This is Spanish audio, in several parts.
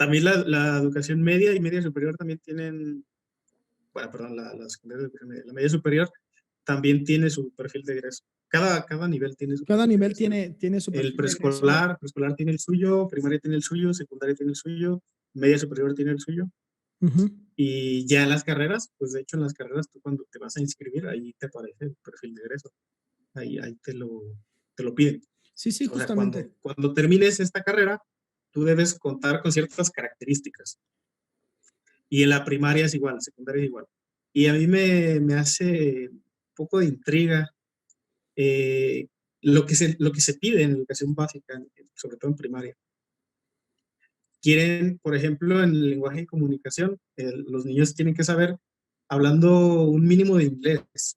También la educación media y media superior también tienen, bueno, perdón, la secundaria, la media superior también tiene su perfil de egreso. Cada nivel tiene su Cada perfil de nivel egreso. tiene su El perfil de egreso. preescolar tiene el suyo, primaria tiene el suyo, secundaria tiene el suyo, media superior tiene el suyo. Ujú. Y ya en las carreras, pues de hecho en las carreras tú cuando te vas a inscribir, ahí te aparece el perfil de egreso. Ahí te lo piden. Sí, sí, O sea, justamente. cuando termines esta carrera, tú debes contar con ciertas características. Y en la primaria es igual, secundaria es igual. Y a mí me hace un poco de intriga eh, lo que se pide en educación básica, sobre todo en primaria. Quieren, por ejemplo, en el lenguaje de comunicación, los niños tienen que saber hablando un mínimo de inglés,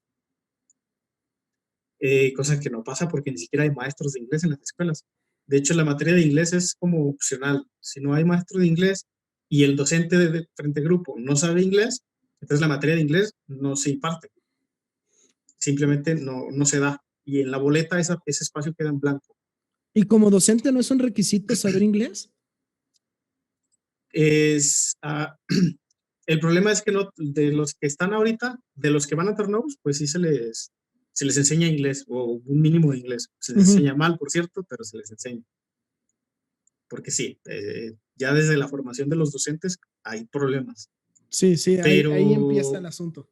cosa que no pasa porque ni siquiera hay maestros de inglés en las escuelas. De hecho, la materia de inglés es como opcional. Si no hay maestro de inglés y el docente de frente grupo no sabe inglés, entonces la materia de inglés no se imparte. Simplemente no se da. Y en la boleta ese espacio queda en blanco. ¿Y como docente no es un requisito saber inglés? Es, el problema es que no, de los que están ahorita, de los que van a turnovers, pues sí se les enseña inglés o un mínimo de inglés. Se les Ujú. enseña mal, por cierto, pero se les enseña. Porque sí, ya desde la formación de los docentes hay problemas. Sí, sí, ahí empieza el Pero, asunto.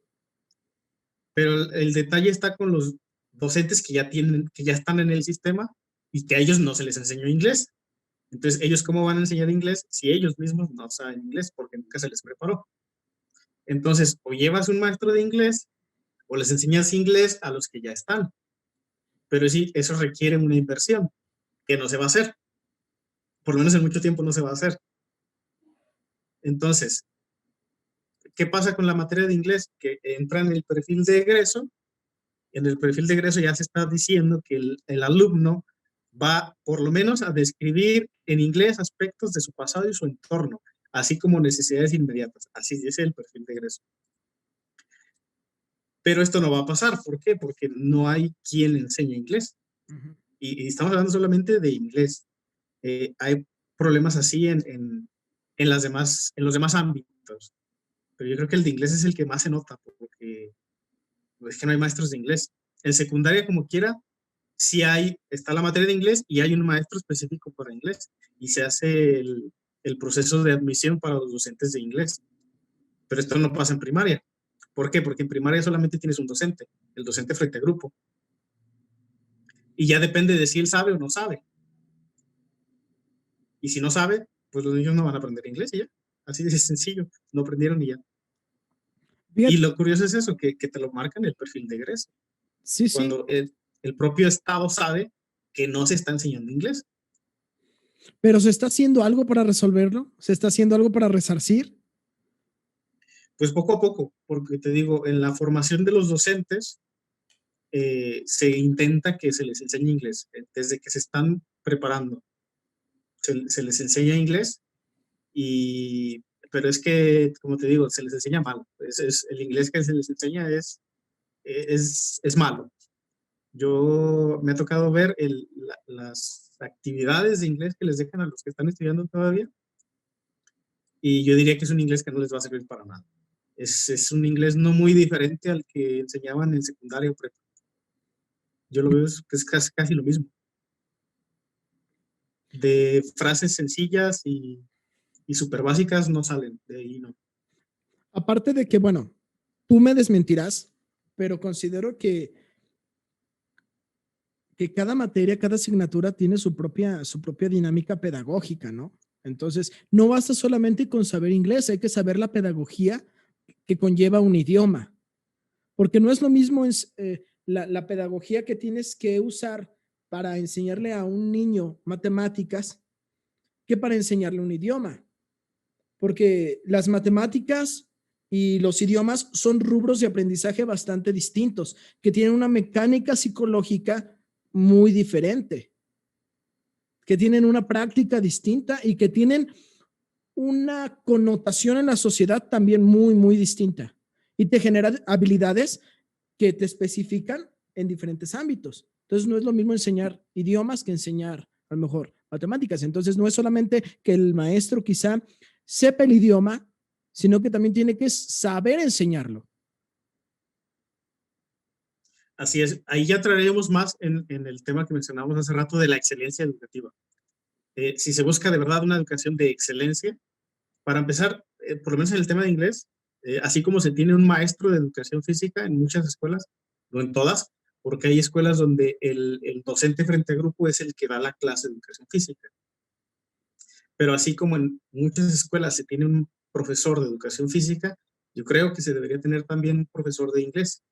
pero el detalle está con los docentes que ya están en el sistema y que a ellos no se les enseñó inglés. Entonces, ¿ellos cómo van a enseñar inglés si ellos mismos no saben inglés? Porque nunca se les preparó. Entonces, o llevas un maestro de inglés o les enseñas inglés a los que ya están. Pero sí, eso requiere una inversión que no se va a hacer. Por lo menos en mucho tiempo no se va a hacer. Entonces, ¿qué pasa con la materia de inglés? Que entra en el perfil de egreso. En el perfil de egreso ya se está diciendo que el alumno va por lo menos a describir en inglés aspectos de su pasado y su entorno, así como necesidades inmediatas. Así dice el perfil de egreso. Pero esto no va a pasar. ¿Por qué? Porque no hay quien enseñe inglés. Ujú. Y estamos hablando solamente de inglés. Hay problemas así en los demás ámbitos. Pero yo creo que el de inglés es el que más se nota, porque es que no hay maestros de inglés. En secundaria, como quiera, sí está la materia de inglés y hay un maestro específico para inglés. Y se hace el proceso de admisión para los docentes de inglés. Pero esto no pasa en primaria. ¿Por qué? Porque en primaria solamente tienes un docente, el docente frente a grupo. Y ya depende de si él sabe o no sabe. Y si no sabe, pues los niños no van a aprender inglés y ya. Así de sencillo. No aprendieron y ya. Y Fíjate, lo curioso es eso, que te lo marcan el perfil de egreso. sí, sí, Cuando el propio Estado sabe que no se está enseñando inglés. pero ¿se está haciendo algo para resolverlo? ¿Se está haciendo algo para resarcir? Pues poco a poco, porque te digo, en la formación de los docentes se intenta que se les enseñe inglés. Desde que se están preparando, se les enseña inglés, pero es que, como te digo, se les enseña mal. El inglés que se les enseña es malo. Yo me ha tocado ver las actividades de inglés que les dejan a los que están estudiando todavía y yo diría que es un inglés que no les va a servir para nada. Es un inglés no muy diferente al que enseñaban en secundaria o prepa. Yo lo veo que es casi lo mismo. De frases sencillas y súper básicas no salen, de ahí no. Aparte de que, bueno, tú me desmentirás, pero considero que cada materia, cada asignatura tiene su propia dinámica pedagógica, ¿no? Entonces, no basta solamente con saber inglés, hay que saber la pedagogía que conlleva un idioma, porque no es lo mismo la pedagogía que tienes que usar para enseñarle a un niño matemáticas que para enseñarle un idioma, porque las matemáticas y los idiomas son rubros de aprendizaje bastante distintos, que tienen una mecánica psicológica muy diferente, que tienen una práctica distinta y que tienen una connotación en la sociedad también muy, muy distinta. Y te genera habilidades que te especifican en diferentes ámbitos. Entonces, no es lo mismo enseñar idiomas que enseñar, a lo mejor, matemáticas. Entonces, no es solamente que el maestro quizá sepa el idioma, sino que también tiene que saber enseñarlo. Así es, ahí ya traeremos más en el tema que mencionamos hace rato de la excelencia educativa. Si se busca de verdad una educación de excelencia, para empezar, por lo menos en el tema de inglés, así como se tiene un maestro de educación física en muchas escuelas, no en todas, porque hay escuelas donde el docente frente a grupo es el que da la clase de educación física. Pero así como en muchas escuelas se tiene un profesor de educación física, yo creo que se debería tener también un profesor de inglés.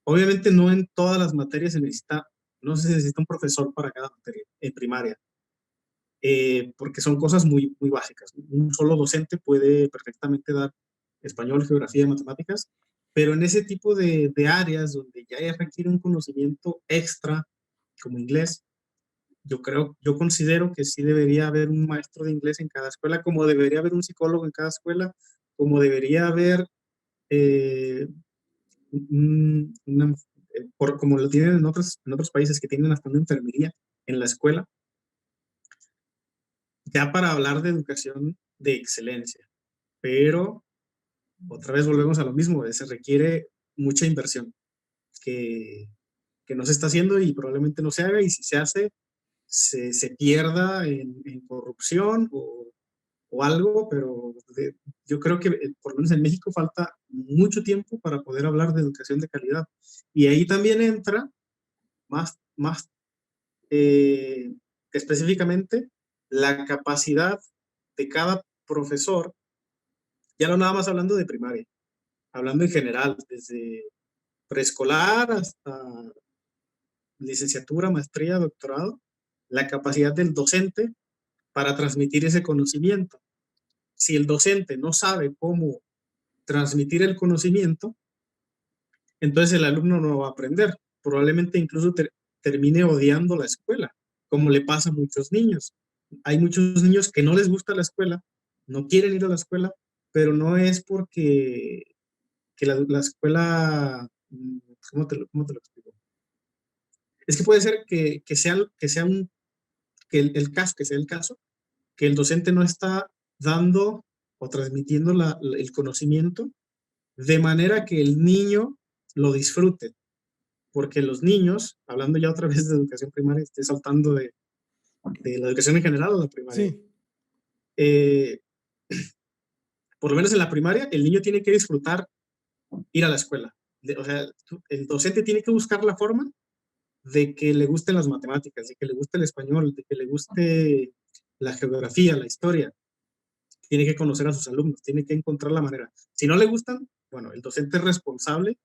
Obviamente no en todas las materias no se necesita un profesor para cada materia en primaria, porque son cosas muy, muy básicas. Un solo docente puede perfectamente dar español, geografía y matemáticas, pero en ese tipo de áreas donde ya requiere un conocimiento extra, como inglés, yo considero que sí debería haber un maestro de inglés en cada escuela, como debería haber un psicólogo en cada escuela, como debería haber eh, una, como lo tienen en otros países que tienen hasta una enfermería en la escuela, ya para hablar de educación de excelencia. Pero otra vez volvemos a lo mismo, se requiere mucha inversión que, que no se está haciendo y probablemente no se haga, y si se hace, se pierda en corrupción o algo, pero yo creo que por lo menos en México falta mucho tiempo para poder hablar de educación de calidad. Y ahí también entra más específicamente la capacidad de cada profesor, ya no nada más hablando de primaria, hablando en general, desde preescolar hasta licenciatura, maestría, doctorado, la capacidad del docente para transmitir ese conocimiento. Si el docente no sabe cómo transmitir el conocimiento, entonces el alumno no va a aprender. Probablemente incluso termine odiando la escuela, como le pasa a muchos niños. Hay muchos niños que no les gusta la escuela, no quieren ir a la escuela, pero no es porque que la escuela, cómo te lo explico? Es que puede ser que el caso, que sea el caso, que el docente no está dando o transmitiendo el conocimiento de manera que el niño lo disfrute. Porque los niños, hablando ya otra vez de educación primaria, estoy saltando de la educación en general a la primaria. Sí. Eh, por lo menos en la primaria, el niño tiene que disfrutar ir a la escuela. O sea, el docente tiene que buscar la forma de que le gusten las matemáticas, de que le guste el español, de que le guste la geografía, la historia. Tiene que conocer a sus alumnos, tiene que encontrar la manera. Si no le gustan, bueno, el docente es responsable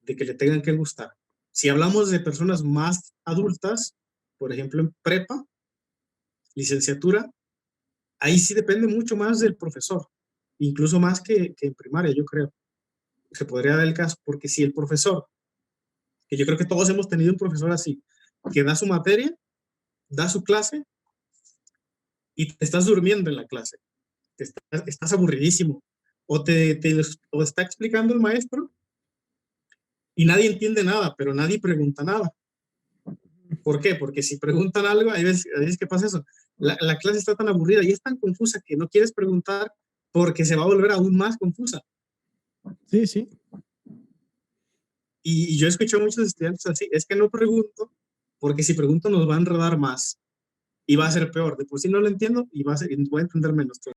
de que le tengan que gustar. Si hablamos de personas más adultas, por ejemplo en prepa, licenciatura, ahí sí depende mucho más del profesor, incluso más que en primaria, yo creo. Se podría dar el caso, porque si el profesor, que yo creo que todos hemos tenido un profesor así, que da su materia, da su clase y te estás durmiendo en la clase, estás aburridísimo, o está explicando el maestro y nadie entiende nada, pero nadie pregunta nada. ¿Por qué? Porque si preguntan algo, hay veces que pasa eso. La clase está tan aburrida y es tan confusa que no quieres preguntar porque se va a volver aún más confusa. Sí, sí. Y yo escucho a muchos estudiantes así, es que no pregunto porque si pregunto nos va a enredar más y va a ser peor. De por sí no lo entiendo y voy a entender menos.